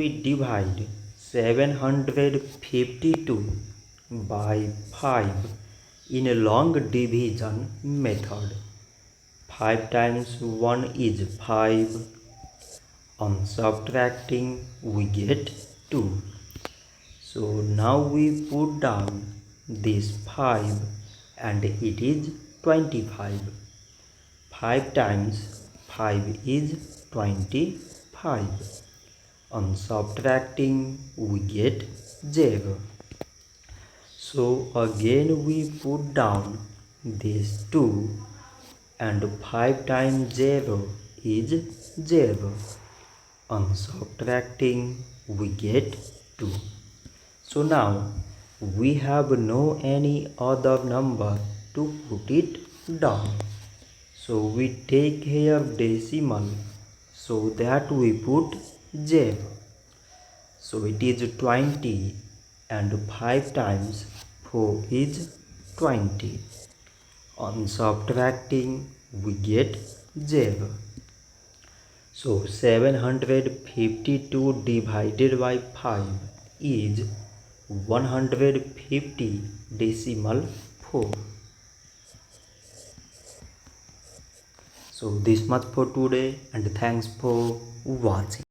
we divide 752 by 5 in a long division method. 5 times 1 is 5. On subtracting, we get 2. So now we put down this 5 and it is 25. 5 times 5 is 25. On subtracting, we get 0. So again we put down this 2 and 5 times 0 is 0. On subtracting, we get 2. So now we have no any other number to put it down. So we take here decimal so that we put 0. So it is 20 and 5 times 4 is 20. On subtracting, we get 0. So 752 divided by 5 is 150 decimal 4. So this much for today and thanks for watching.